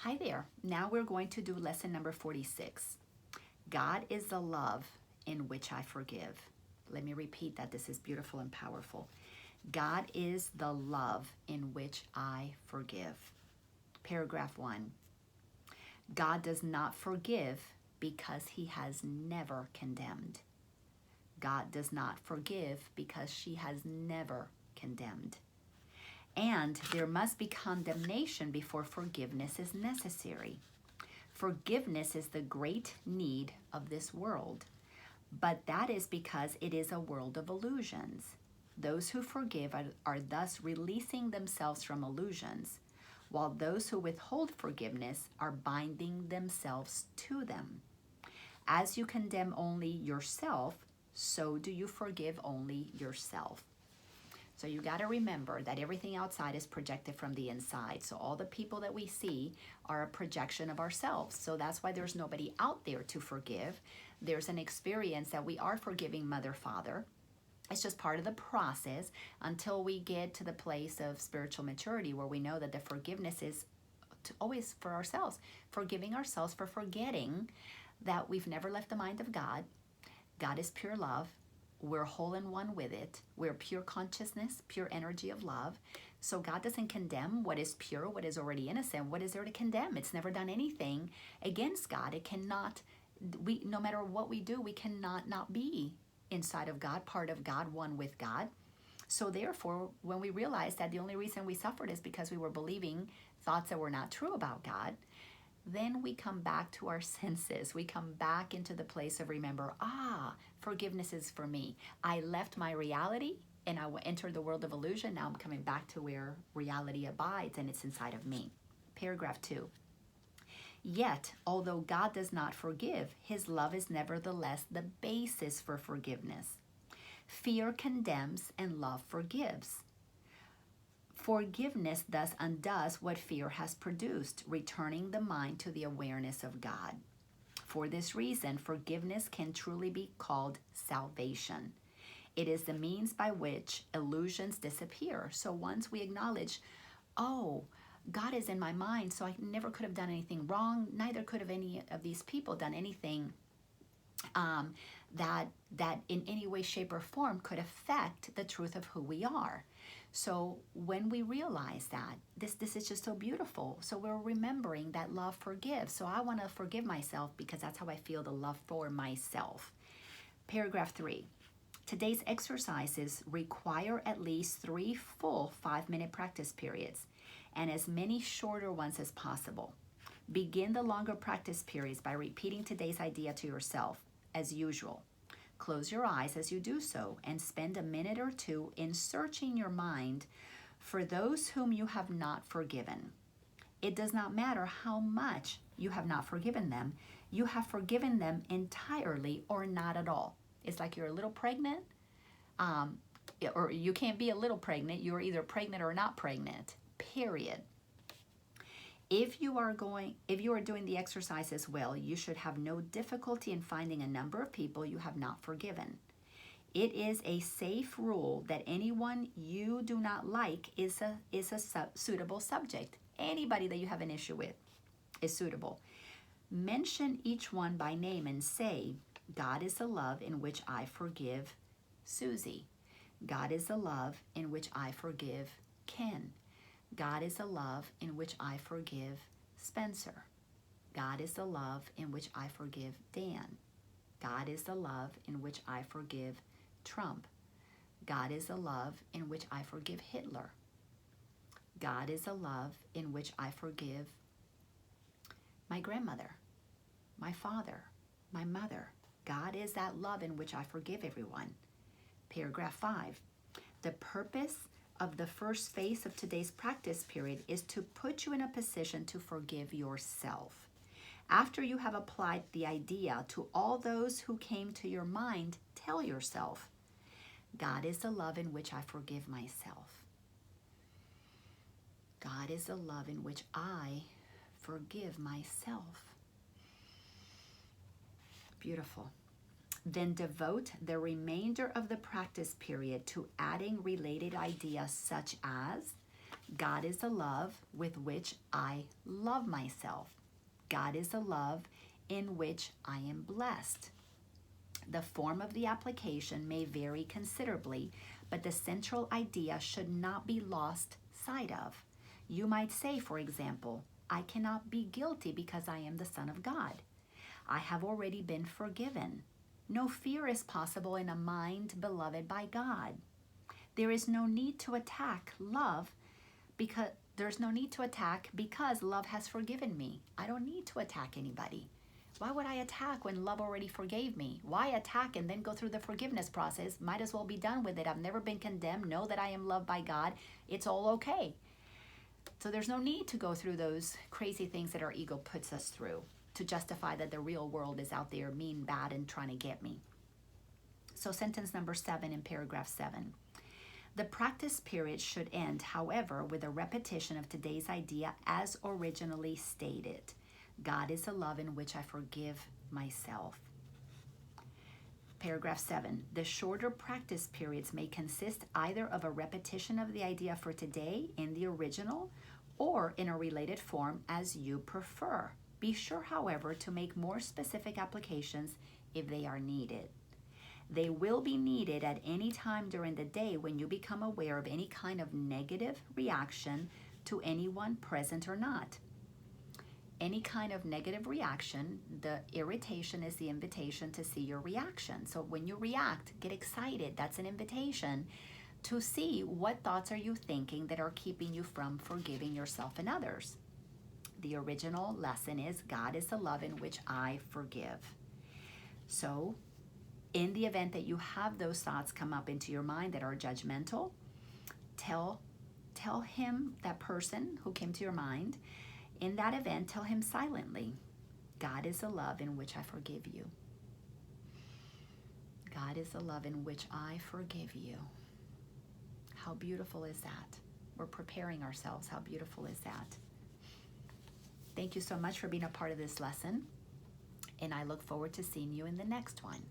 Hi there. Now we're going to do lesson number 46. God is the love in which I forgive. Let me repeat that. This is beautiful and powerful. God is the love in which I forgive. Paragraph 1. God does not forgive because he has never condemned. God does not forgive because she has never condemned. And there must be condemnation before forgiveness is necessary. Forgiveness is the great need of this world, but that is because it is a world of illusions. Those who forgive are thus releasing themselves from illusions, while those who withhold forgiveness are binding themselves to them. As you condemn only yourself, so do you forgive only yourself. So you got to remember that everything outside is projected from the inside. So all the people that we see are a projection of ourselves. So that's why there's nobody out there to forgive. There's an experience that we are forgiving Mother, Father. It's just part of the process until we get to the place of spiritual maturity where we know that the forgiveness is always for ourselves. Forgiving ourselves for forgetting that we've never left the mind of God. God is pure love. We're whole and one with it. We're pure consciousness, pure energy of love. So God doesn't condemn what is pure, what is already innocent. What is there to condemn? It's never done anything against God. It cannot, no matter what we do, we cannot not be inside of God, part of God, one with God. So therefore, when we realize that the only reason we suffered is because we were believing thoughts that were not true about God, then we come back to our senses. We come back into the place of remember, forgiveness is for me. I left my reality and I entered the world of illusion. Now I'm coming back to where reality abides and it's inside of me. Paragraph 2. Yet, although God does not forgive, his love is nevertheless the basis for forgiveness. Fear condemns and love forgives. Forgiveness thus undoes what fear has produced, returning the mind to the awareness of God. For this reason, forgiveness can truly be called salvation. It is the means by which illusions disappear. So once we acknowledge, God is in my mind, so I never could have done anything wrong, neither could have any of these people done anything that in any way, shape, or form could affect the truth of who we are. So when we realize that, this is just so beautiful. So we're remembering that love forgives. So I want to forgive myself because that's how I feel the love for myself. Paragraph 3. Today's exercises require at least 3 full 5-minute practice periods and as many shorter ones as possible. Begin the longer practice periods by repeating today's idea to yourself as usual. Close your eyes as you do so and spend a minute or two in searching your mind for those whom you have not forgiven. It does not matter how much you have not forgiven them. You have forgiven them entirely or not at all. It's like you're a little pregnant, or you can't be a little pregnant. You're either pregnant or not pregnant, period. If you are doing the exercises well, you should have no difficulty in finding a number of people you have not forgiven. It is a safe rule that anyone you do not like is a suitable subject. Anybody that you have an issue with is suitable. Mention each one by name and say, God is the love in which I forgive Susie. God is the love in which I forgive Ken. God is the love in which I forgive Spencer. God is the love in which I forgive Dan. God is the love in which I forgive Trump. God is the love in which I forgive Hitler. God is the love in which I forgive my grandmother, my father, my mother. God is that love in which I forgive everyone. Paragraph 5. The purpose of the first phase of today's practice period is to put you in a position to forgive yourself. After you have applied the idea to all those who came to your mind, tell yourself, God is the love in which I forgive myself. God is the love in which I forgive myself. Beautiful. Then devote the remainder of the practice period to adding related ideas such as, God is the love with which I love myself. God is the love in which I am blessed. The form of the application may vary considerably, but the central idea should not be lost sight of. You might say, for example, I cannot be guilty because I am the Son of God. I have already been forgiven. No fear is possible in a mind beloved by God. There is no need to attack love because love has forgiven me. I don't need to attack anybody. Why would I attack when love already forgave me? Why attack and then go through the forgiveness process? Might as well be done with it. I've never been condemned. Know that I am loved by God. It's all okay. So there's no need to go through those crazy things that our ego puts us through to justify that the real world is out there mean, bad, and trying to get me. So sentence number 7 in paragraph 7. The practice period should end, however, with a repetition of today's idea as originally stated. God is the love in which I forgive myself. Paragraph 7. The shorter practice periods may consist either of a repetition of the idea for today in the original or in a related form as you prefer. Be sure, however, to make more specific applications if they are needed. They will be needed at any time during the day when you become aware of any kind of negative reaction to anyone present or not. Any kind of negative reaction, the irritation is the invitation to see your reaction. So when you react, get excited. That's an invitation to see what thoughts are you thinking that are keeping you from forgiving yourself and others. The original lesson is God is the love in which I forgive. So in the event that you have those thoughts come up into your mind that are judgmental, tell him, that person who came to your mind, in that event, tell him silently, God is the love in which I forgive you. God is the love in which I forgive you. How beautiful is that? We're preparing ourselves. How beautiful is that? Thank you so much for being a part of this lesson, and I look forward to seeing you in the next one.